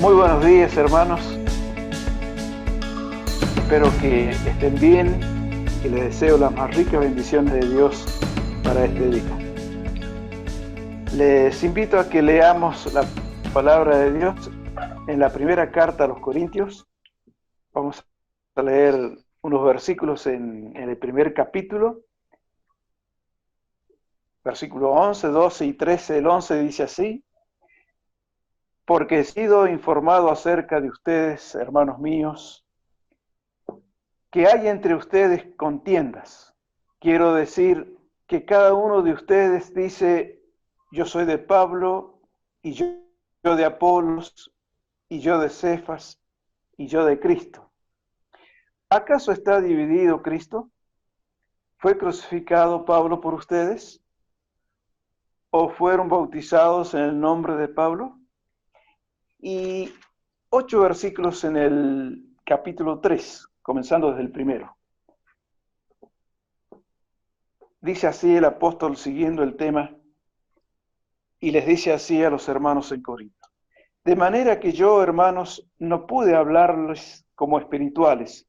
Muy buenos días, hermanos. Espero que estén bien y les deseo las más ricas bendiciones de Dios para este día. Les invito a que leamos la palabra de Dios en la primera carta a los Corintios. Vamos a leer unos versículos en el primer capítulo. Versículo 11, 12 y 13. El 11 dice así: porque he sido informado acerca de ustedes, hermanos míos, que hay entre ustedes contiendas. Quiero decir que cada uno de ustedes dice: yo soy de Pablo, y yo de Apolos, y yo de Cefas, y yo de Cristo. ¿Acaso está dividido Cristo? ¿Fue crucificado Pablo por ustedes? ¿O fueron bautizados en el nombre de Pablo? Y 8 versículos en el capítulo 3, comenzando desde el primero. Dice así el apóstol siguiendo el tema, y les dice así a los hermanos en Corinto: de manera que yo, hermanos, no pude hablarles como espirituales,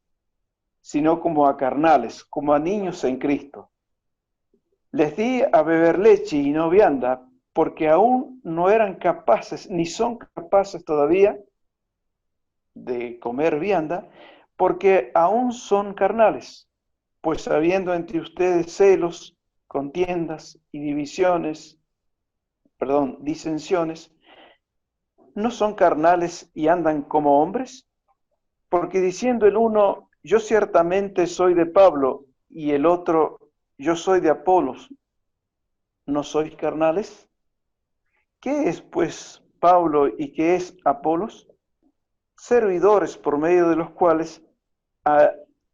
sino como a carnales, como a niños en Cristo. Les di a beber leche y no vianda, porque aún no eran capaces, ni son capaces todavía de comer vianda, porque aún son carnales, pues habiendo entre ustedes celos, contiendas y disensiones, ¿no son carnales y andan como hombres? Porque diciendo el uno: yo ciertamente soy de Pablo, y el otro: yo soy de Apolos, ¿no sois carnales? ¿Qué es pues Pablo y qué es Apolos? Servidores por medio de los cuales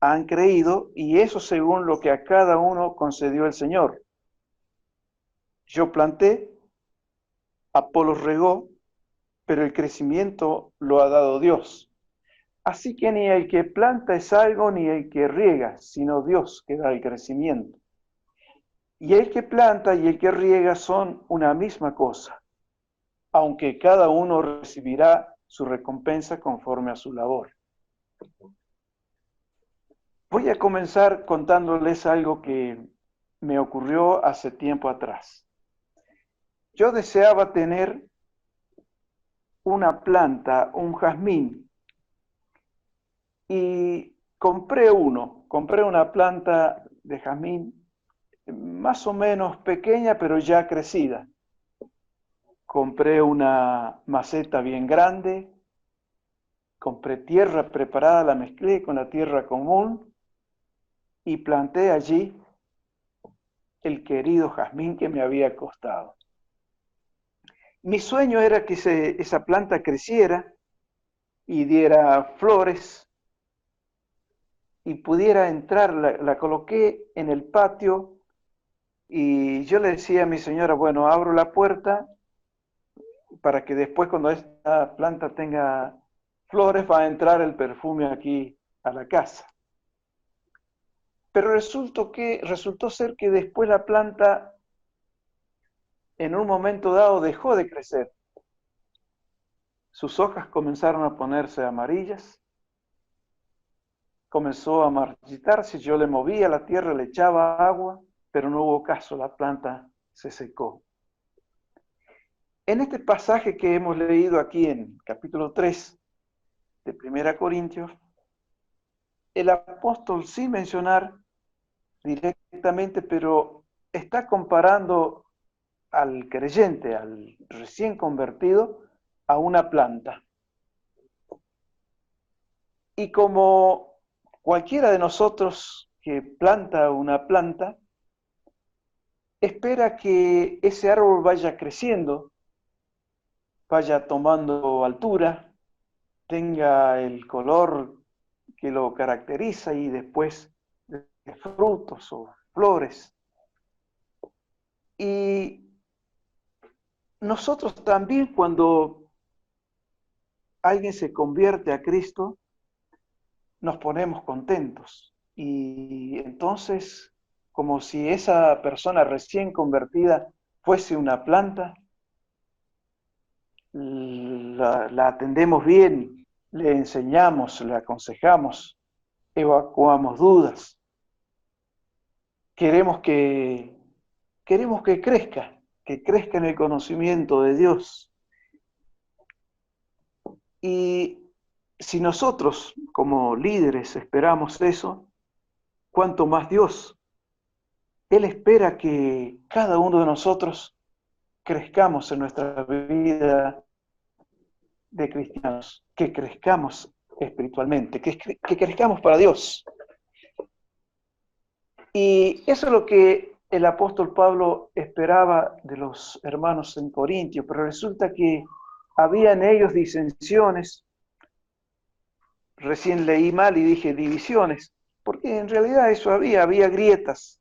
han creído, y eso según lo que a cada uno concedió el Señor. Yo planté, Apolos regó, pero el crecimiento lo ha dado Dios. Así que ni el que planta es algo, ni el que riega, sino Dios que da el crecimiento. Y el que planta y el que riega son una misma cosa, aunque cada uno recibirá su recompensa conforme a su labor. Voy a comenzar contándoles algo que me ocurrió hace tiempo atrás. Yo deseaba tener una planta, un jazmín, y compré una planta de jazmín más o menos pequeña, pero ya crecida. Compré una maceta bien grande, compré tierra preparada, la mezclé con la tierra común y planté allí el querido jazmín que me había costado. Mi sueño era que esa planta creciera y diera flores y pudiera entrar. La coloqué en el patio y yo le decía a mi señora: bueno, abro la puerta para que después, cuando esta planta tenga flores, va a entrar el perfume aquí a la casa. Pero resultó ser que después la planta en un momento dado dejó de crecer. Sus hojas comenzaron a ponerse amarillas, comenzó a marchitarse. Yo le movía la tierra, le echaba agua, pero no hubo caso, la planta se secó. En este pasaje que hemos leído aquí en capítulo 3 de 1 Corintios, el apóstol sin mencionar directamente, pero está comparando al creyente, al recién convertido, a una planta. Y como cualquiera de nosotros que planta una planta, espera que ese árbol vaya creciendo, vaya tomando altura, tenga el color que lo caracteriza y después de frutos o flores. Y nosotros también, cuando alguien se convierte a Cristo, nos ponemos contentos. Y entonces, como si esa persona recién convertida fuese una planta, la atendemos bien, le enseñamos, le aconsejamos, evacuamos dudas. Queremos que crezca en el conocimiento de Dios. Y si nosotros como líderes esperamos eso, ¿cuánto más Dios? Él espera que cada uno de nosotros crezcamos en nuestra vida de cristianos, que crezcamos espiritualmente, que crezcamos para Dios. Y eso es lo que el apóstol Pablo esperaba de los hermanos en Corintio, pero resulta que había en ellos disensiones. Recién leí mal y dije divisiones, porque en realidad eso había grietas.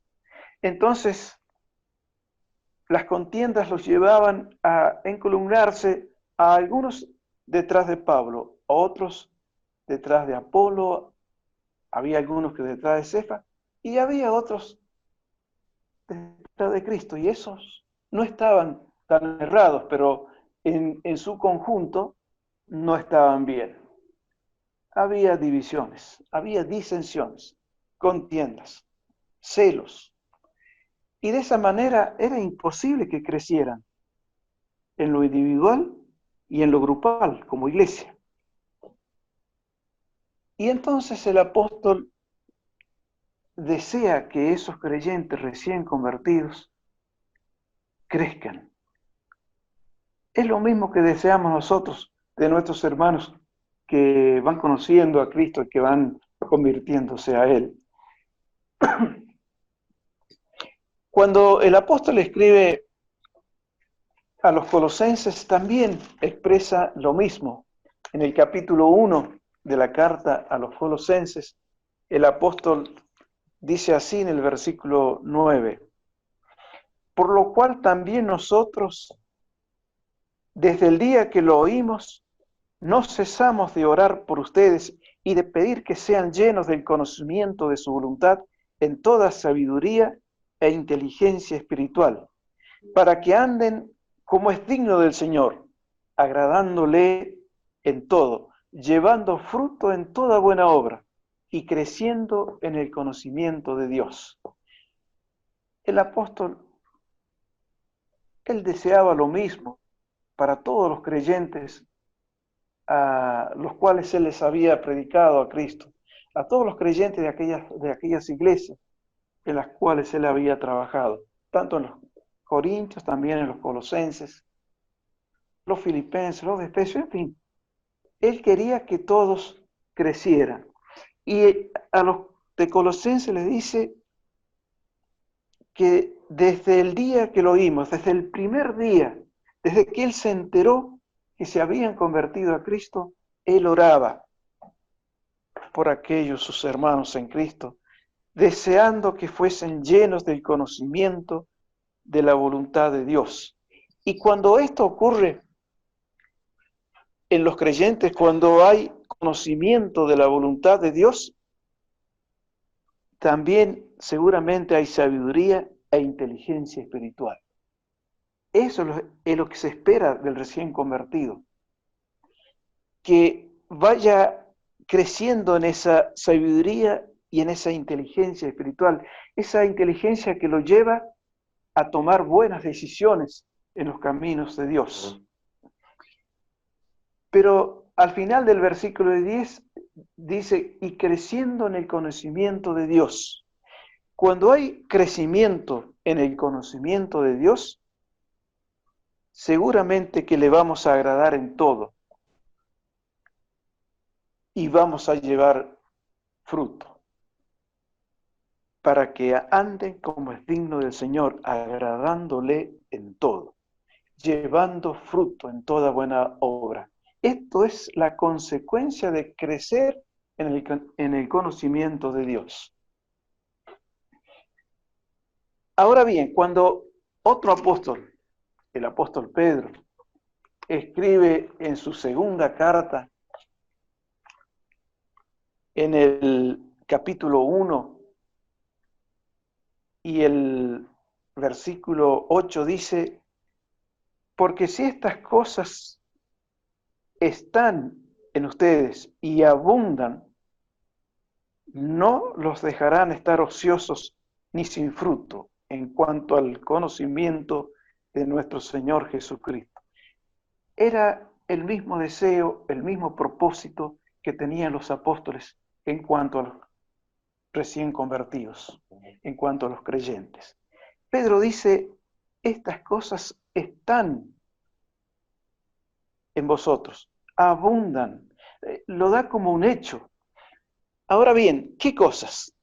Entonces, las contiendas los llevaban a encolumnarse a algunos detrás de Pablo, a otros detrás de Apolo, había algunos que detrás de Cefa, y había otros detrás de Cristo, y esos no estaban tan errados, pero en su conjunto no estaban bien. Había divisiones, había disensiones, contiendas, celos, y de esa manera era imposible que crecieran en lo individual y en lo grupal, como iglesia. Y entonces el apóstol desea que esos creyentes recién convertidos crezcan. Es lo mismo que deseamos nosotros de nuestros hermanos que van conociendo a Cristo y que van convirtiéndose a Él. Cuando el apóstol escribe a los colosenses, también expresa lo mismo. En el capítulo 1 de la carta a los colosenses, el apóstol dice así en el versículo 9, por lo cual también nosotros, desde el día que lo oímos, no cesamos de orar por ustedes y de pedir que sean llenos del conocimiento de su voluntad en toda sabiduría e inteligencia espiritual, para que anden como es digno del Señor, agradándole en todo, llevando fruto en toda buena obra y creciendo en el conocimiento de Dios. El apóstol, él deseaba lo mismo para todos los creyentes a los cuales él les había predicado a Cristo, a todos los creyentes de aquellas iglesias en las cuales él había trabajado, tanto en los Corintios, también en los Colosenses, los Filipenses, los de Efesios, en fin. Él quería que todos crecieran. Y a los de Colosenses les dice que desde el día que lo oímos, desde el primer día, desde que él se enteró que se habían convertido a Cristo, él oraba por aquellos sus hermanos en Cristo, deseando que fuesen llenos del conocimiento de la voluntad de Dios. Y cuando esto ocurre en los creyentes, cuando hay conocimiento de la voluntad de Dios, también seguramente hay sabiduría e inteligencia espiritual. Eso es lo que se espera del recién convertido, que vaya creciendo en esa sabiduría y en esa inteligencia espiritual, esa inteligencia que lo lleva a tomar buenas decisiones en los caminos de Dios. Pero al final del versículo 10 dice, y creciendo en el conocimiento de Dios. Cuando hay crecimiento en el conocimiento de Dios, seguramente que le vamos a agradar en todo y vamos a llevar fruto para que anden como es digno del Señor, agradándole en todo, llevando fruto en toda buena obra. Esto es la consecuencia de crecer en el conocimiento de Dios. Ahora bien, cuando otro apóstol, el apóstol Pedro, escribe en su segunda carta, en el capítulo 1 y el versículo 8 dice, porque si estas cosas están en ustedes y abundan, no los dejarán estar ociosos ni sin fruto en cuanto al conocimiento de nuestro Señor Jesucristo. Era el mismo deseo, el mismo propósito que tenían los apóstoles en cuanto a los recién convertidos, en cuanto a los creyentes. Pedro dice, estas cosas están en vosotros, abundan, lo da como un hecho. Ahora bien, ¿qué cosas?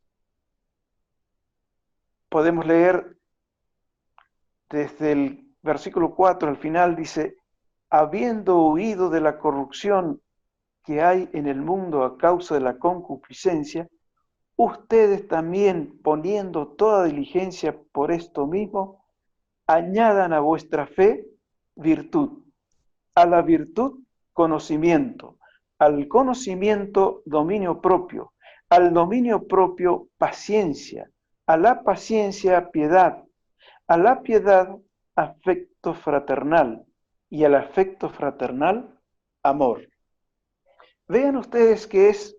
Podemos leer desde el versículo 4 al final, dice, habiendo huido de la corrupción que hay en el mundo a causa de la concupiscencia, ustedes también, poniendo toda diligencia por esto mismo, añadan a vuestra fe virtud, a la virtud conocimiento, al conocimiento dominio propio, al dominio propio paciencia, a la paciencia piedad, a la piedad afecto fraternal y al afecto fraternal amor. Vean ustedes que es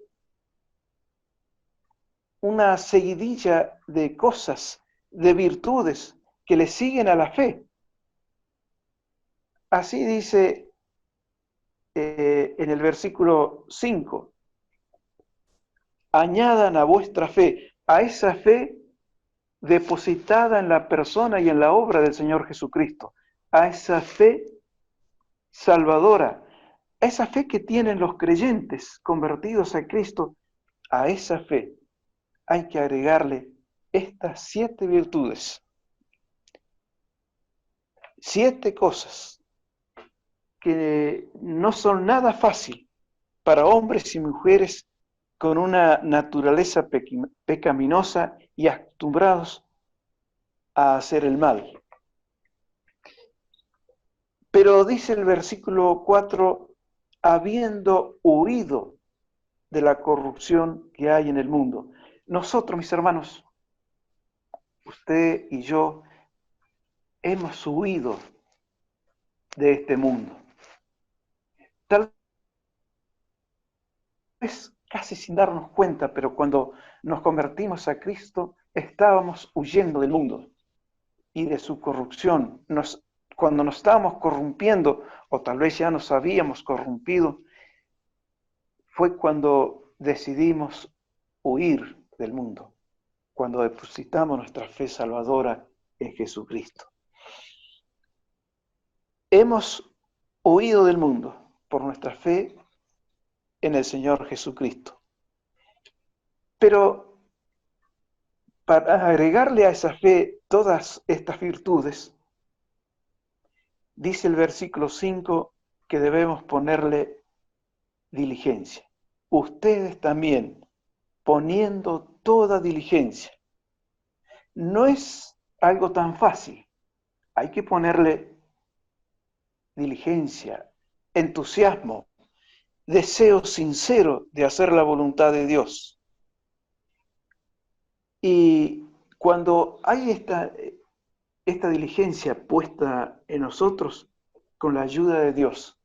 una seguidilla de cosas, de virtudes que le siguen a la fe. Así dice en el versículo 5, añadan a vuestra fe, a esa fe depositada en la persona y en la obra del Señor Jesucristo, a esa fe salvadora, a esa fe que tienen los creyentes convertidos a Cristo, a esa fe hay que agregarle estas 7 virtudes, 7 cosas que no son nada fácil para hombres y mujeres con una naturaleza pecaminosa y acostumbrados a hacer el mal. Pero dice el versículo 4, habiendo huido de la corrupción que hay en el mundo. Nosotros, mis hermanos, usted y yo, hemos huido de este mundo. Tal vez casi sin darnos cuenta, pero cuando nos convertimos a Cristo, estábamos huyendo del mundo y de su corrupción. Cuando nos estábamos corrompiendo, o tal vez ya nos habíamos corrompido, fue cuando decidimos huir del mundo, cuando depositamos nuestra fe salvadora en Jesucristo. Hemos huido del mundo por nuestra fe en el Señor Jesucristo. Pero para agregarle a esa fe todas estas virtudes, dice el versículo 5 que debemos ponerle diligencia. Ustedes también, poniendo toda diligencia. No es algo tan fácil. Hay que ponerle diligencia, entusiasmo, deseo sincero de hacer la voluntad de Dios. Y cuando hay esta diligencia puesta en nosotros, con la ayuda de Dios,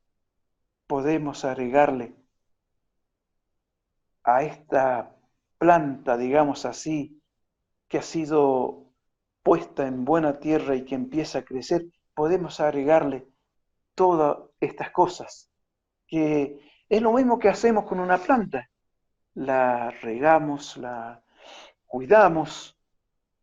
podemos agregarle a esta planta, digamos así, que ha sido puesta en buena tierra y que empieza a crecer, podemos agregarle todas estas cosas, que es lo mismo que hacemos con una planta. La regamos, la cuidamos,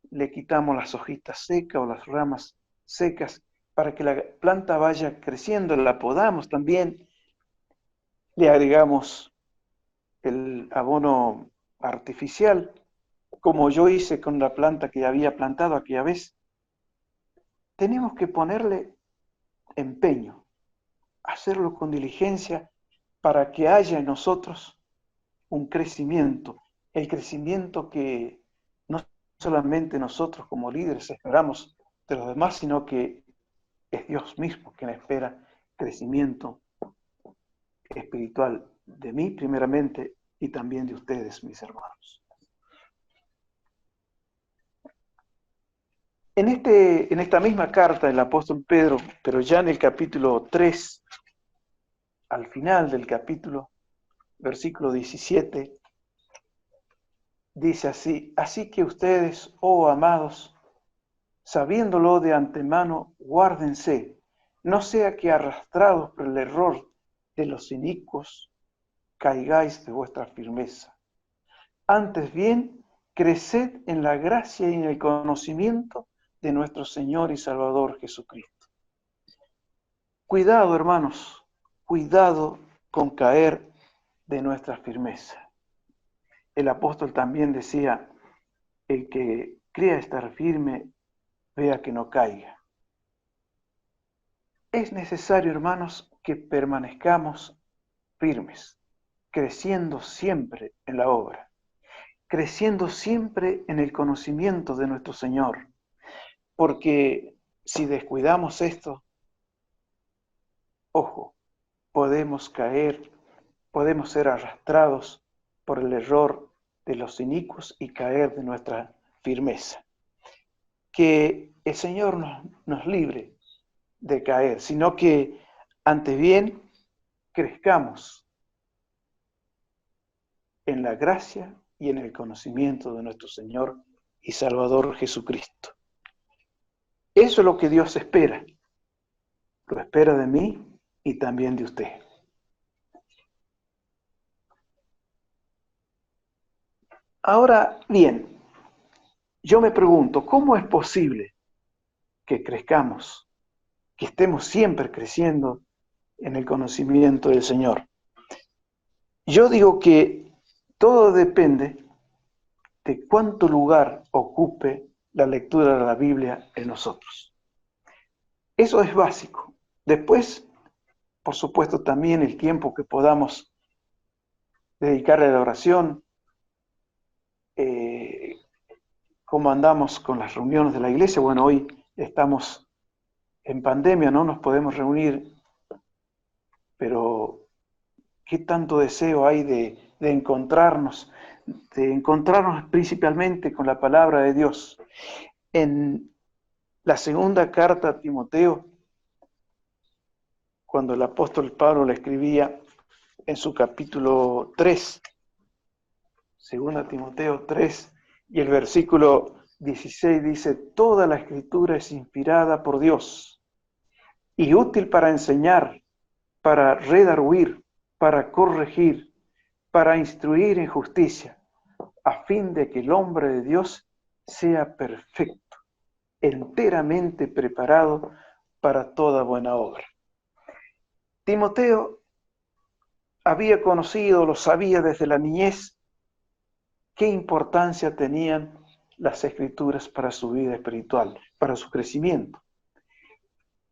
le quitamos las hojitas secas o las ramas secas para que la planta vaya creciendo, la podamos también, le agregamos el abono artificial, como yo hice con la planta que había plantado aquella vez. Tenemos que ponerle empeño, hacerlo con diligencia para que haya en nosotros un crecimiento, el crecimiento que no solamente nosotros como líderes esperamos de los demás, sino que es Dios mismo quien espera crecimiento espiritual de mí primeramente y también de ustedes, mis hermanos. En esta misma carta del apóstol Pedro, pero ya en el capítulo 3, al final del capítulo, versículo 17, dice así, así que ustedes, oh amados, sabiéndolo de antemano, guárdense, no sea que arrastrados por el error de los inicuos caigáis de vuestra firmeza. Antes bien, creced en la gracia y en el conocimiento de nuestro Señor y Salvador Jesucristo. Cuidado, hermanos, cuidado con caer de nuestra firmeza. El apóstol también decía, el que crea estar firme, vea que no caiga. Es necesario, hermanos, que permanezcamos firmes, creciendo siempre en la obra, creciendo siempre en el conocimiento de nuestro Señor, porque si descuidamos esto, ojo, podemos caer, podemos ser arrastrados por el error de los inicuos y caer de nuestra firmeza. Que el Señor nos libre de caer, sino que antes bien crezcamos en la gracia y en el conocimiento de nuestro Señor y Salvador Jesucristo. Eso es lo que Dios espera. Lo espera de mí y también de usted. Ahora bien, yo me pregunto, ¿cómo es posible que crezcamos, que estemos siempre creciendo en el conocimiento del Señor? Yo digo que todo depende de cuánto lugar ocupe la lectura de la Biblia en nosotros. Eso es básico. Después, por supuesto, también el tiempo que podamos dedicarle a la oración, cómo andamos con las reuniones de la iglesia. Bueno, hoy estamos en pandemia, no nos podemos reunir, pero qué tanto deseo hay de encontrarnos principalmente con la palabra de Dios. En la segunda carta a Timoteo, cuando el apóstol Pablo la escribía en su capítulo 3, segunda Timoteo 3, y el versículo 16 dice, toda la escritura es inspirada por Dios y útil para enseñar, para redarguir, para corregir, para instruir en justicia, a fin de que el hombre de Dios sea perfecto, enteramente preparado para toda buena obra. Timoteo había conocido, lo sabía desde la niñez, qué importancia tenían las escrituras para su vida espiritual, para su crecimiento.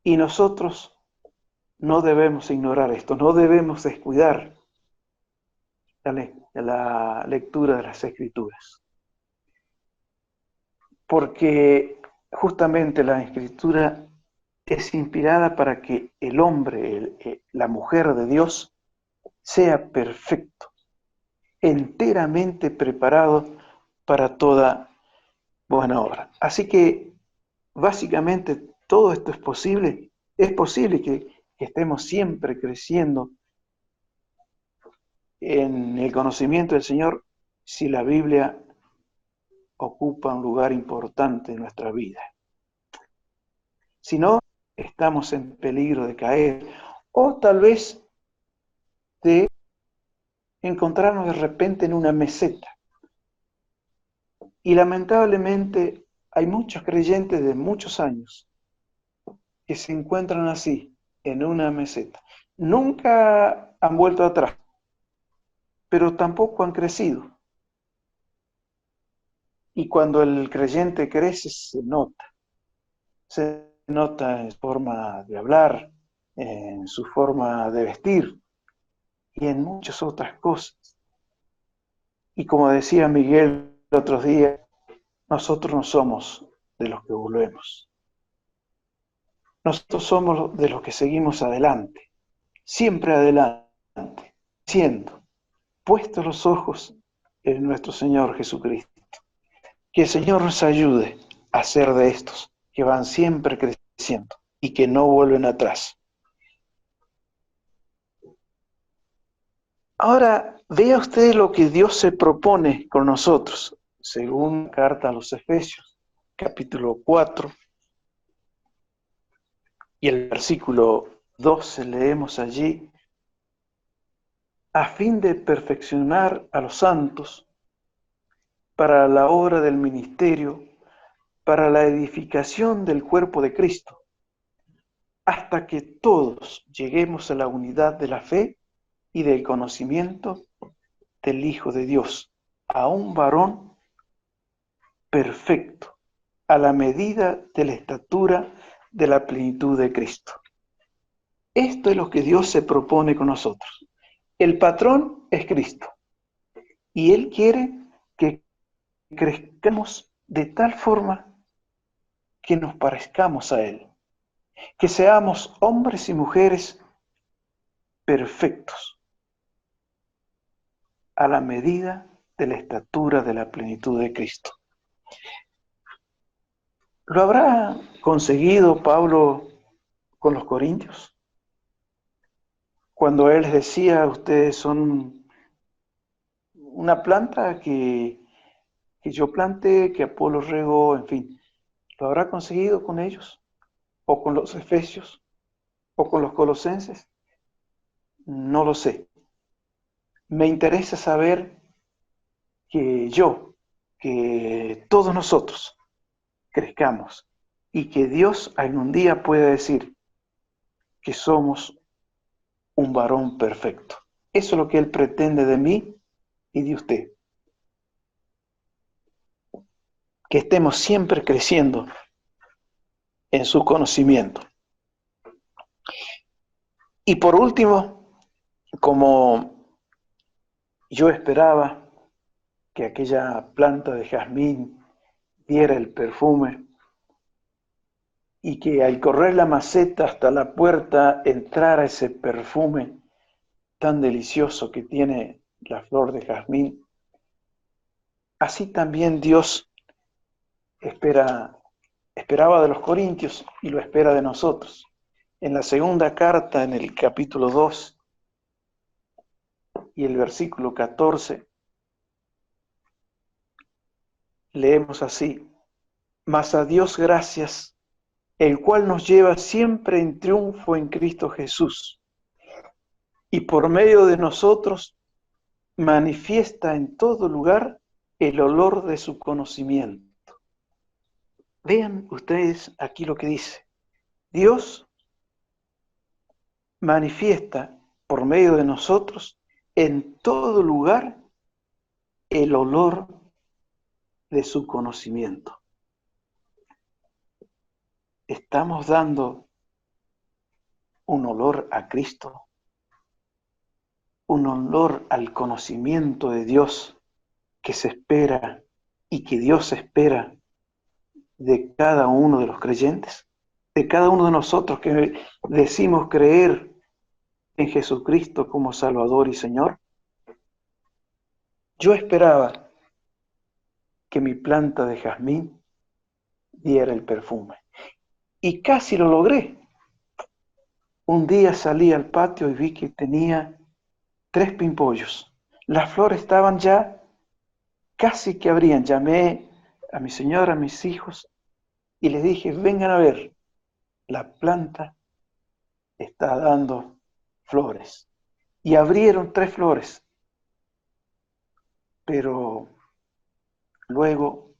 Y nosotros no debemos ignorar esto, no debemos descuidar la lectura de las escrituras. Porque justamente la escritura es inspirada para que el hombre, la mujer de Dios, sea perfecto, enteramente preparado para toda buena obra. Así que básicamente todo esto es posible que estemos siempre creciendo en el conocimiento del Señor si la Biblia ocupa un lugar importante en nuestra vida. Si no, estamos en peligro de caer o tal vez de encontrarnos de repente en una meseta. Y lamentablemente hay muchos creyentes de muchos años que se encuentran así, en una meseta. Nunca han vuelto atrás, pero tampoco han crecido. Y cuando el creyente crece, se nota en su forma de hablar, en su forma de vestir y en muchas otras cosas. Y como decía Miguel el otro día, nosotros no somos de los que volvemos. Nosotros somos de los que seguimos adelante, siempre adelante, siendo puestos los ojos en nuestro Señor Jesucristo. Que el Señor nos ayude a ser de estos que van siempre creciendo y que no vuelven atrás. Ahora, vea usted lo que Dios se propone con nosotros, según la carta a los Efesios, capítulo 4, y el versículo 12 leemos allí, a fin de perfeccionar a los santos para la obra del ministerio, para la edificación del cuerpo de Cristo, hasta que todos lleguemos a la unidad de la fe y del conocimiento del Hijo de Dios, a un varón perfecto, a la medida de la estatura de la plenitud de Cristo. Esto es lo que Dios se propone con nosotros. El patrón es Cristo y Él quiere que crezcamos de tal forma que nos parezcamos a Él, que seamos hombres y mujeres perfectos, a la medida de la estatura de la plenitud de Cristo. ¿Lo habrá conseguido Pablo con los corintios? Cuando él les decía, ustedes son una planta que yo planté, que Apolo regó, en fin, ¿lo habrá conseguido con ellos? ¿O con los efesios? ¿O con los colosenses? No lo sé. Me interesa saber que todos nosotros crezcamos y que Dios algún día pueda decir que somos un varón perfecto. Eso es lo que Él pretende de mí y de usted. Que estemos siempre creciendo en su conocimiento. Y por último, como yo esperaba que aquella planta de jazmín diera el perfume y que al correr la maceta hasta la puerta entrara ese perfume tan delicioso que tiene la flor de jazmín, así también Dios esperaba de los corintios y lo espera de nosotros. En la segunda carta, en el capítulo 2 y el versículo 14, leemos así: mas a Dios gracias, el cual nos lleva siempre en triunfo en Cristo Jesús, y por medio de nosotros manifiesta en todo lugar el olor de su conocimiento. Vean ustedes aquí lo que dice. Dios manifiesta por medio de nosotros en todo lugar el olor de su conocimiento. Estamos dando un olor a Cristo, un olor al conocimiento de Dios que se espera y que Dios espera de cada uno de los creyentes, de cada uno de nosotros que decimos creer en Jesucristo como Salvador y Señor. Yo esperaba que mi planta de jazmín diera el perfume y casi lo logré. Un día salí al patio y vi que tenía 3 pimpollos. Las flores estaban ya casi que abrían. Llamé a mi señora, a mis hijos, y les dije, vengan a ver, la planta está dando flores. Y abrieron 3 flores, pero luego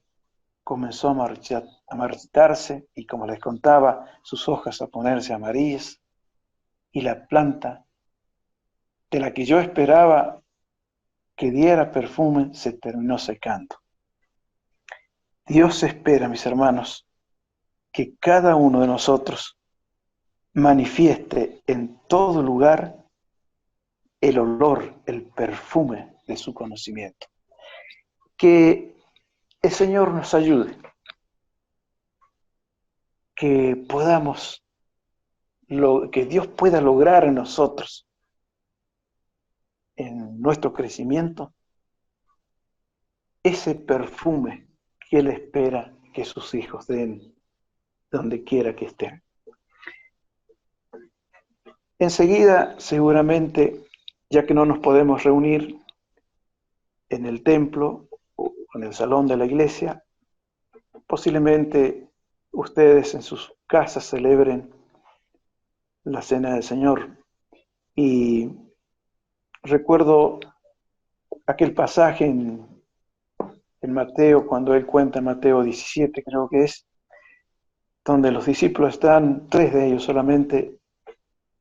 comenzó a marchitarse y, como les contaba, sus hojas a ponerse amarillas, y la planta de la que yo esperaba que diera perfume se terminó secando. Dios espera, mis hermanos, que cada uno de nosotros manifieste en todo lugar el olor, el perfume de su conocimiento. Que el Señor nos ayude, que podamos, que Dios pueda lograr en nosotros, en nuestro crecimiento, ese perfume que Él espera que sus hijos den donde quiera que estén. Enseguida, seguramente, ya que no nos podemos reunir en el templo o en el salón de la iglesia, posiblemente ustedes en sus casas celebren la Cena del Señor. Y Recuerdo aquel pasaje en Mateo, cuando él cuenta en Mateo 17, creo que es, donde los discípulos están, 3 de ellos solamente,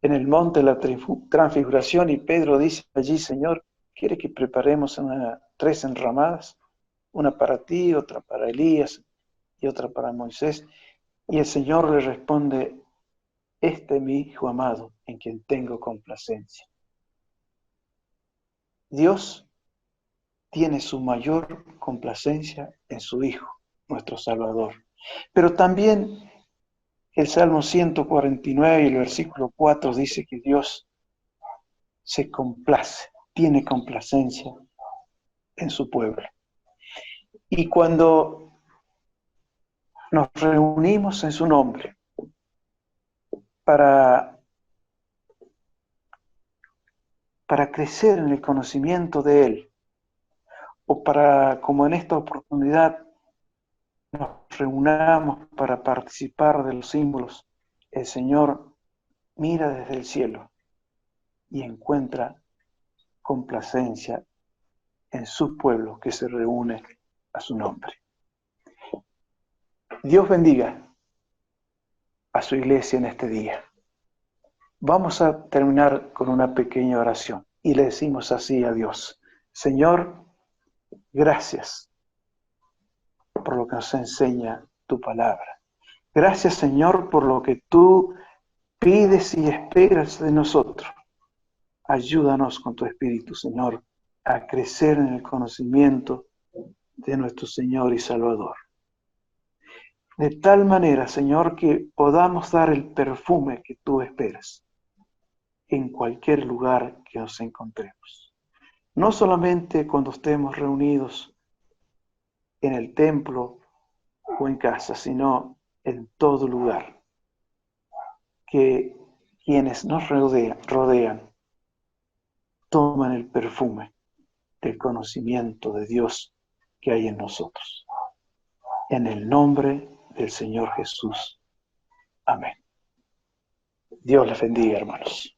en el monte de la transfiguración, y Pedro dice allí: Señor, ¿quiere que preparemos 3 enramadas? Una para ti, otra para Elías y otra para Moisés. Y el Señor le responde: este es mi Hijo amado, en quien tengo complacencia. Dios tiene su mayor complacencia en su Hijo, nuestro Salvador. Pero también el Salmo 149 y el versículo 4 dice que Dios se complace, tiene complacencia en su pueblo. Y cuando nos reunimos en su nombre para crecer en el conocimiento de Él, o para, como en esta oportunidad, nos reunamos para participar de los símbolos, el Señor mira desde el cielo y encuentra complacencia en su pueblo que se reúne a su nombre. Dios bendiga a su iglesia en este día. Vamos a terminar con una pequeña oración y le decimos así a Dios: Señor, gracias por lo que nos enseña tu palabra. Gracias, Señor, por lo que tú pides y esperas de nosotros. Ayúdanos con tu Espíritu, Señor, a crecer en el conocimiento de nuestro Señor y Salvador. De tal manera, Señor, que podamos dar el perfume que tú esperas en cualquier lugar que nos encontremos. No solamente cuando estemos reunidos en el templo o en casa, sino en todo lugar. Que quienes nos rodean toman el perfume del conocimiento de Dios que hay en nosotros. En el nombre del Señor Jesús. Amén. Dios les bendiga, hermanos.